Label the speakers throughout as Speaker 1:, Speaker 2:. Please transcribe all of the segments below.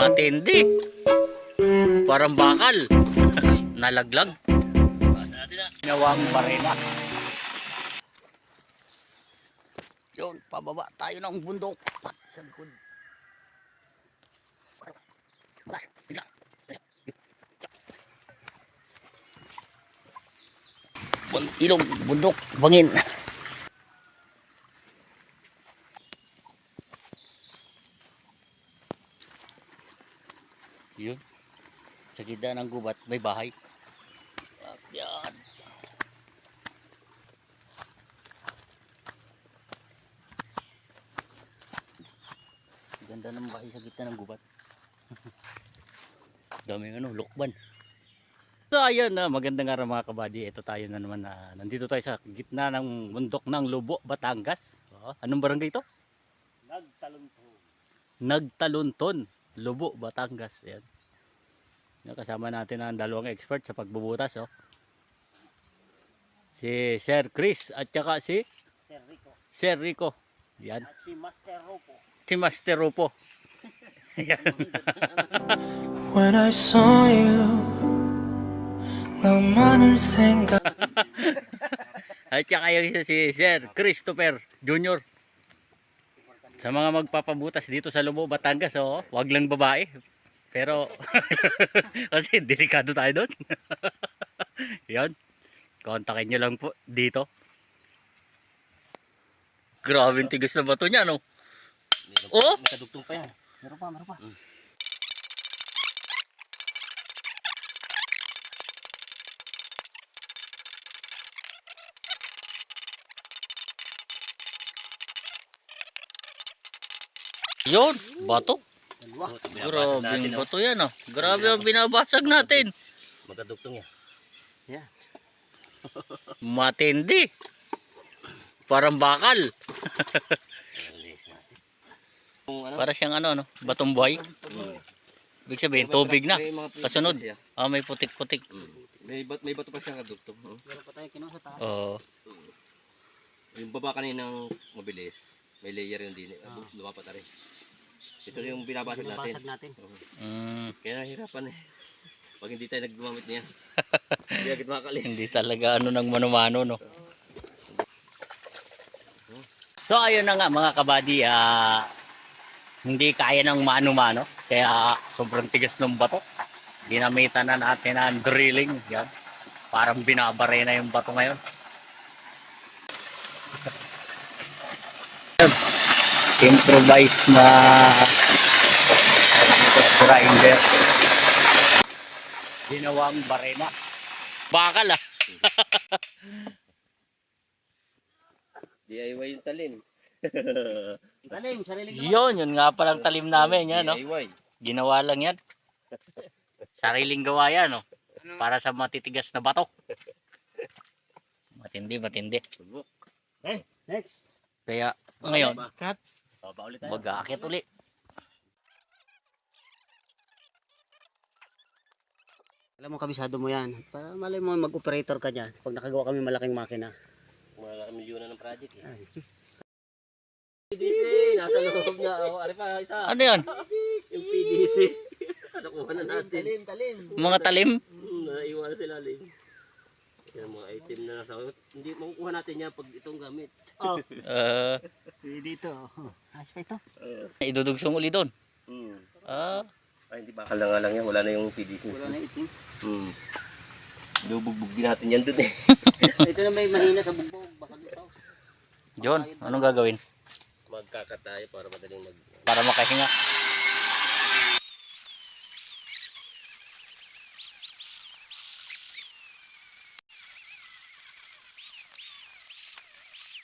Speaker 1: Matindi. Parang bakal. Nalaglag. Ginawang barena. Yun, pababa tayo ng bundok. Sa likod. Balas, bigla. Ilong, bundok, bangin. Yun. Sa gitna ng gubat, may bahay. Yan. Ganda ng bahay sa gitna ng gubat. Daming lukban. So ayun na, magandang araw mga kabady. Ito tayo na naman na nandito tayo sa gitna ng bundok ng Lobo, Batangas. Anong barangay ito?
Speaker 2: Nagtalunton.
Speaker 1: Nagtalunton, Lobo, Batangas. Ayan. Kasama natin ang dalawang expert sa pagbubutas. Si Sir Chris at saka si
Speaker 2: Sir Rico.
Speaker 1: Sir Rico. Yan.
Speaker 2: At si Master Ropo.
Speaker 1: Si Master Ropo.
Speaker 3: When I saw you, 나만을 생각.
Speaker 1: At saka yung si Sir Christopher Jr. Sa mga magpapabutas dito sa Lobo, Batangas, wag lang babae. Pero kasi delikado tayo doon. Yan. Kontakin nyo lang po dito. Grabe yung tigas na bato niya, no? Oh!
Speaker 2: May kadugtong pa yan. Meron pa.
Speaker 1: Yun, bato. Grabe yung bato yan, Grabe ang binabasag natin.
Speaker 2: Magkadugtong yan. Yan.
Speaker 1: Matindi. Parang bakal. Para siyang batong buhay. Ibig sabihin, tubig na. Kasunod. May putik-putik.
Speaker 4: May bato pa siyang kadugtong.
Speaker 2: Meron pa tayo kinuha sa taas.
Speaker 1: Oo.
Speaker 4: Yung baba kaninang mabilis, may layer yung din. Lumapat na rin. Ito yung binabasag natin. Kaya nahihirapan pag hindi tayo naggumamit niya. Hindi agad makalis.
Speaker 1: Hindi talaga ng mano-mano, no? So ayun na nga mga kabady, hindi kaya ng mano-mano. Kaya sobrang tigas ng bato. Ginamitan na natin ang drilling. Yan. Parang binabare na yung bato ngayon. Improvised na grinder. Ginawang barena. Bakal
Speaker 4: DIY yung talim.
Speaker 2: Talim, sariling
Speaker 1: Yun nga palang talim namin yan,
Speaker 4: DIY.
Speaker 1: Ginawa lang yan. Sariling gawa yan, Para sa matitigas na bato. Matindi.
Speaker 2: Okay, next.
Speaker 1: Kaya ngayon,
Speaker 2: Baba ulit tayo.
Speaker 1: mag-aakit uli.
Speaker 2: Alam mo, kabisado mo yan. Para malay mo mag-operator ka dyan. Pag nakagawa kami malaking makina.
Speaker 4: Mga milyonan ng project
Speaker 2: Ay.
Speaker 4: PDC, nasa loob niya. Ari pa, isa.
Speaker 1: Ano yan?
Speaker 4: Yung PDC. Nakuha na natin.
Speaker 2: Talim.
Speaker 1: Mga talim?
Speaker 4: Naiwan sila rin. Yan mga item na nasa. Hindi makukuha natin yan pag itong gamit.
Speaker 2: Oh,
Speaker 4: Dito.
Speaker 2: ayos pa ito.
Speaker 1: Idudugsong uli doon.
Speaker 4: Ay, hindi bakal na nga lang yan. Wala na yung PDC.
Speaker 2: Wala na itim.
Speaker 4: Lubugbog din natin yan dun
Speaker 2: Ito na may mahina sa bugbog. Baka dito.
Speaker 1: John, anong gagawin?
Speaker 4: Magkakat tayo para madaling
Speaker 1: Para makahinga.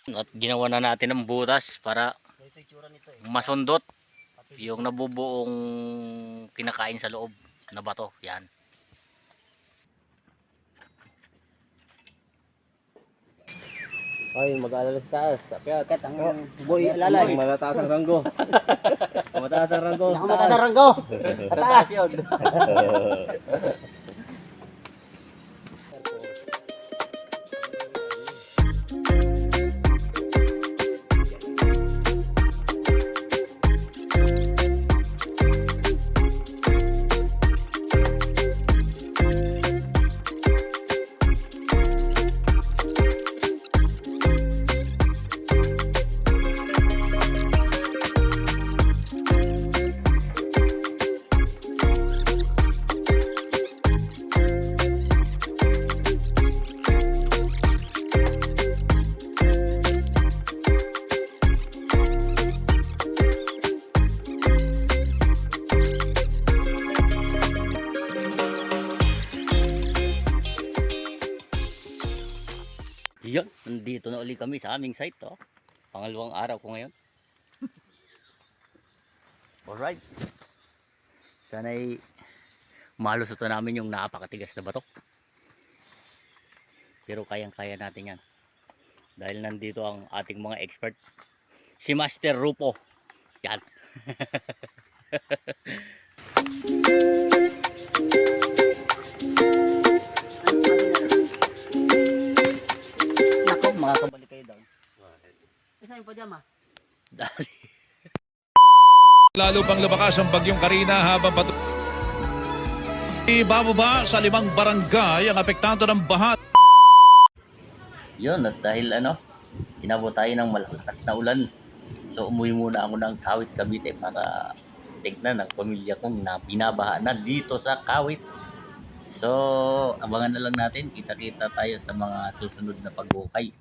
Speaker 1: At ginawa na natin ng butas para
Speaker 2: Ito itsura nito
Speaker 1: masundot yung nabubuong kinakain sa loob na bato. Yan.
Speaker 4: Ay, mag-aalala sa taas.
Speaker 2: Kat ang boy lalay.
Speaker 4: Malataas ang ranggo. Mataas ang ranggo.
Speaker 2: Nakamata sa ranggo. Ataas.
Speaker 1: Yun, nandito na uli kami sa aming site. Oh. Pangalawang araw ko ngayon. Alright. Sana'y malusutan namin yung napakatigas na batok. Pero kayang-kaya natin yan. Dahil nandito ang ating mga expert. Si Master Rupo. Yan.
Speaker 2: Nako, makakabalik kayo doon. Saan yung pajama?
Speaker 1: Dali.
Speaker 5: Lalo pang lumakas ang bagyong Karina habang ibababa sa 5 barangay ang apektado ng baha.
Speaker 1: Yun, at dahil inabot tayo ng malakas na ulan. So umuwi muna ako ng Kawit, Cavite para tignan ang pamilya kong na binabaha na dito sa Kawit. So abangan na lang natin, kita-kita tayo sa mga susunod na pag-ukay.